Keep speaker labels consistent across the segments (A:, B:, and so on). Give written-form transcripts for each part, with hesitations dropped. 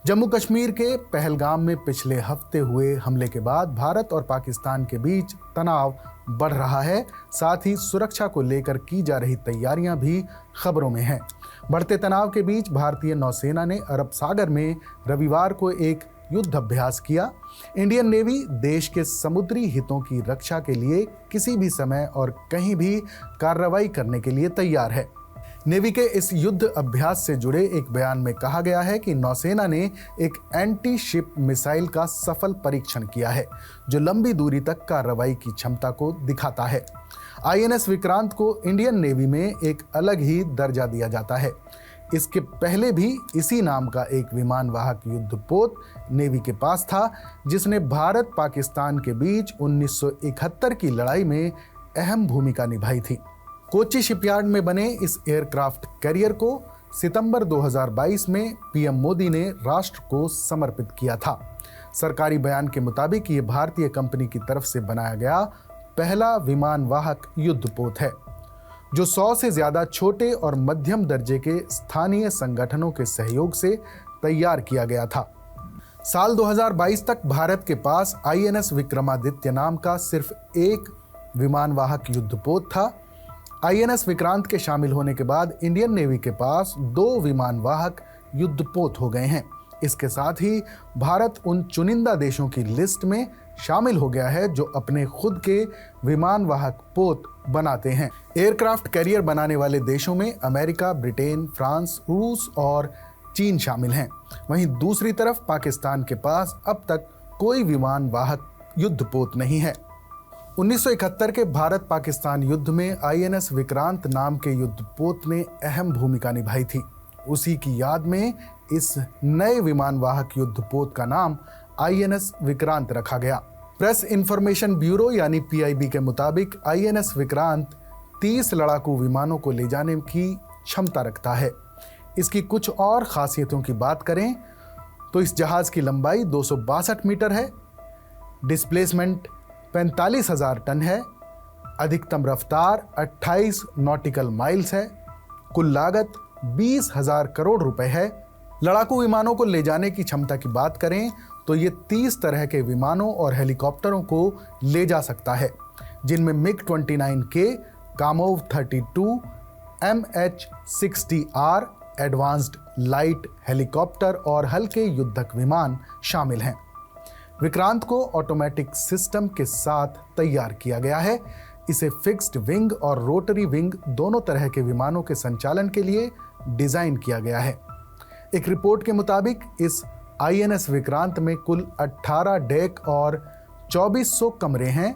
A: जम्मू कश्मीर के पहलगाम में पिछले हफ्ते हुए हमले के बाद भारत और पाकिस्तान के बीच तनाव बढ़ रहा है। साथ ही सुरक्षा को लेकर की जा रही तैयारियां भी खबरों में हैं। बढ़ते तनाव के बीच भारतीय नौसेना ने अरब सागर में रविवार को एक युद्ध अभ्यास किया। इंडियन नेवी देश के समुद्री हितों की रक्षा के लिए किसी भी समय और कहीं भी कार्रवाई करने के लिए तैयार है। नेवी के इस युद्ध अभ्यास से जुड़े एक बयान में कहा गया है कि नौसेना ने एक एंटी शिप मिसाइल का सफल परीक्षण किया है, जो लंबी दूरी तक कार्रवाई की क्षमता को दिखाता है। INS विक्रांत को इंडियन नेवी में एक अलग ही दर्जा दिया जाता है। इसके पहले भी इसी नाम का एक विमान वाहक युद्धपोत नेवी के पास था, जिसने भारत पाकिस्तान के बीच 1971 की लड़ाई में अहम भूमिका निभाई थी। कोच्चि शिपयार्ड में बने इस एयरक्राफ्ट कैरियर को सितंबर 2022 में PM मोदी ने राष्ट्र को समर्पित किया था। सरकारी बयान के मुताबिक ये भारतीय कंपनी की तरफ से बनाया गया पहला विमान वाहक युद्धपोत है, जो 100 से ज्यादा छोटे और मध्यम दर्जे के स्थानीय संगठनों के सहयोग से तैयार किया गया था। साल 2022 तक भारत के पास INS विक्रमादित्य नाम का सिर्फ एक विमान वाहक युद्धपोत था। INS विक्रांत के शामिल होने के बाद इंडियन नेवी के पास 2 विमान वाहक युद्धपोत हो गए हैं। इसके साथ ही भारत उन चुनिंदा देशों की लिस्ट में शामिल हो गया है जो अपने खुद के विमान वाहक पोत बनाते हैं। एयरक्राफ्ट कैरियर बनाने वाले देशों में अमेरिका, ब्रिटेन, फ्रांस, रूस और चीन शामिल हैं। वहीं दूसरी तरफ पाकिस्तान के पास अब तक कोई विमान वाहक युद्धपोत नहीं है। 1971 के भारत पाकिस्तान युद्ध में INS विक्रांत नाम के युद्धपोत ने अहम भूमिका निभाई थी। उसी की याद में इस नए विमान वाहक युद्धपोत का नाम INS विक्रांत रखा गया। प्रेस इंफॉर्मेशन ब्यूरो यानी PIB के मुताबिक INS विक्रांत 30 लड़ाकू विमानों को ले जाने की क्षमता रखता है। इसकी कुछ और खासियतों की बात करें तो इस जहाज की लंबाई 262 मीटर है, डिस्प्लेसमेंट 45,000 टन है, अधिकतम रफ्तार 28 नॉटिकल माइल्स है, कुल लागत 20,000 करोड़ रुपए है। लड़ाकू विमानों को ले जाने की क्षमता की बात करें तो ये 30 तरह के विमानों और हेलीकॉप्टरों को ले जा सकता है, जिनमें MiG-29K, Kamov 32, MH-60R advanced light helicopter और हल्के युद्धक विमान शामिल हैं। विक्रांत को ऑटोमेटिक सिस्टम के साथ तैयार किया गया है। इसे फिक्स्ड विंग और रोटरी विंग दोनों तरह के विमानों के संचालन के लिए डिजाइन किया गया है। एक रिपोर्ट के मुताबिक इस INS विक्रांत में कुल 18 डेक और 2400 कमरे हैं।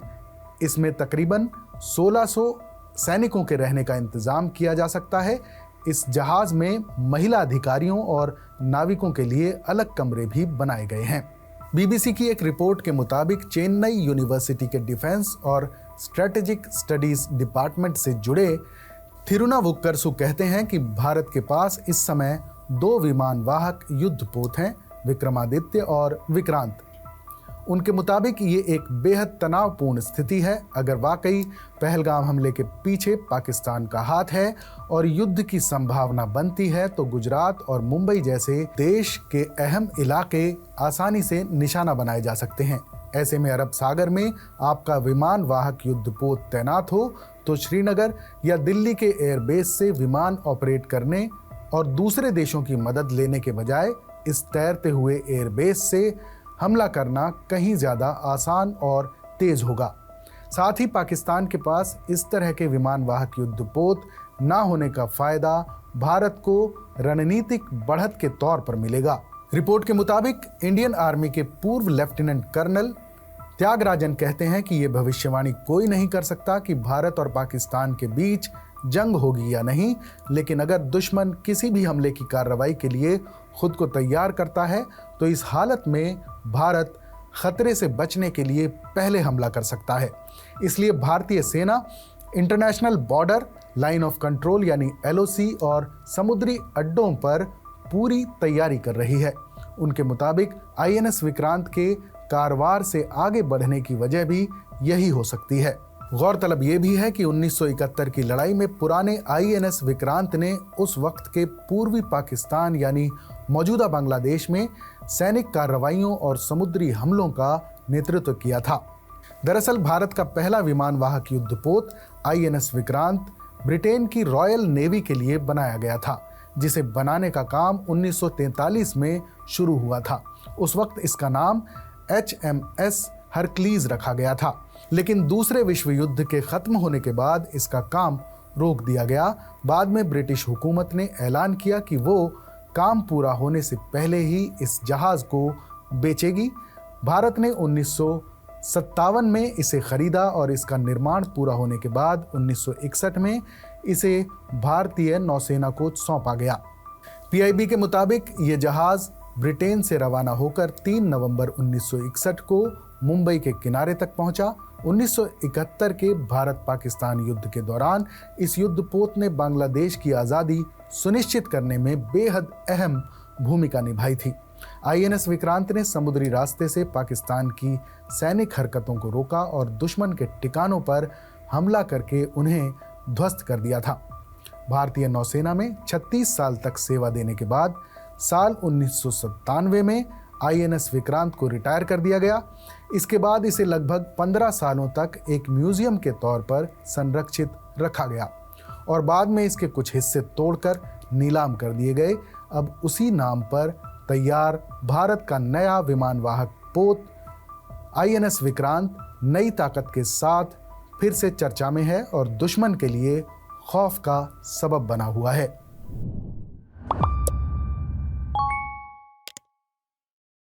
A: इसमें तकरीबन 1600 सैनिकों के रहने का इंतजाम किया जा सकता है। इस जहाज में महिला अधिकारियों और नाविकों के लिए अलग कमरे भी बनाए गए हैं। BBC की एक रिपोर्ट के मुताबिक चेन्नई यूनिवर्सिटी के डिफेंस और स्ट्रेटेजिक स्टडीज डिपार्टमेंट से जुड़े थिरुनावुक्करसु कहते हैं कि भारत के पास इस समय 2 विमान वाहक युद्धपोत हैं, विक्रमादित्य और विक्रांत। उनके मुताबिक ये एक बेहद तनावपूर्ण स्थिति है। अगर वाकई पहलगाम हमले के पीछे पाकिस्तान का हाथ है और युद्ध की संभावना बनती है तो गुजरात और मुंबई जैसे देश के अहम इलाके आसानी से निशाना बनाए जा सकते हैं। ऐसे में अरब सागर में आपका विमान वाहक युद्धपोत तैनात हो तो श्रीनगर या दिल्ली के एयरबेस से विमान ऑपरेट करने और दूसरे देशों की मदद लेने के बजाय इस तैरते हुए एयरबेस से हमला करना कहीं ज़्यादा आसान और तेज होगा। साथ ही पाकिस्तान के पास इस तरह के विमान वाहक युद्धपोत ना होने का फायदा भारत को रणनीतिक बढ़त के तौर पर मिलेगा। रिपोर्ट के मुताबिक इंडियन आर्मी के पूर्व लेफ्टिनेंट कर्नल त्यागराजन कहते हैं कि ये भविष्यवाणी कोई नहीं कर सकता कि भारत और पाकिस्तान के बीच जंग होगी या नहीं, लेकिन अगर दुश्मन किसी भी हमले की कार्रवाई के लिए खुद को तैयार करता है तो इस हालत में भारत खतरे से बचने के लिए पहले हमला कर सकता है। इसलिए भारतीय सेना international border line of control यानी LOC और समुद्री अड्डों पर पूरी तैयारी कर रही है। उनके मुताबिक INS विक्रांत के कारवार से आगे बढ़ने की वजह भी यही हो सकती है। गौरतलब ये भी है कि 1971 की लड़ाई में पुराने आईएनएस विक्रांत ने उस वक्त के पूर्वी पाकिस्तान यानी मौजूदा बांग्लादेश में सैनिक कार्रवाइयों और समुद्री हमलों का नेतृत्व किया था। दरअसल भारत का पहला विमान वाहक युद्धपोत आईएनएस विक्रांत ब्रिटेन की रॉयल नेवी के लिए बनाया गया था, जिसे बनाने का काम 1943 में शुरू हुआ था। उस वक्त इसका नाम HMS हरक्लीज रखा गया था, लेकिन दूसरे विश्व युद्ध के खत्म होने के बाद इसका काम रोक दिया गया। बाद में ब्रिटिश हुकूमत ने ऐलान किया कि वो काम पूरा होने से पहले ही इस जहाज को बेचेगी। भारत ने 1957 में इसे खरीदा और इसका निर्माण पूरा होने के बाद 1961 में इसे भारतीय नौसेना को सौंपा गया। PIB के मुताबिक ये जहाज ब्रिटेन से रवाना होकर 3 नवंबर 1961 को मुंबई के किनारे तक पहुंचा। 1971 के भारत पाकिस्तान युद्ध के दौरान इस युद्धपोत ने बांग्लादेश की आज़ादी सुनिश्चित करने में बेहद अहम भूमिका निभाई थी। आईएनएस विक्रांत ने समुद्री रास्ते से पाकिस्तान की सैनिक हरकतों को रोका और दुश्मन के ठिकानों पर हमला करके उन्हें ध्वस्त कर दिया था। भारतीय नौसेना में 36 साल तक सेवा देने के बाद साल 1997 में आईएनएस विक्रांत को रिटायर कर दिया गया। इसके बाद इसे लगभग 15 सालों तक एक म्यूजियम के तौर पर संरक्षित रखा गया और बाद में इसके कुछ हिस्से तोड़कर नीलाम कर दिए गए। अब उसी नाम पर तैयार भारत का नया विमान वाहक पोत आईएनएस विक्रांत नई ताकत के साथ फिर से चर्चा में है और दुश्मन के लिए खौफ का सबब बना हुआ है।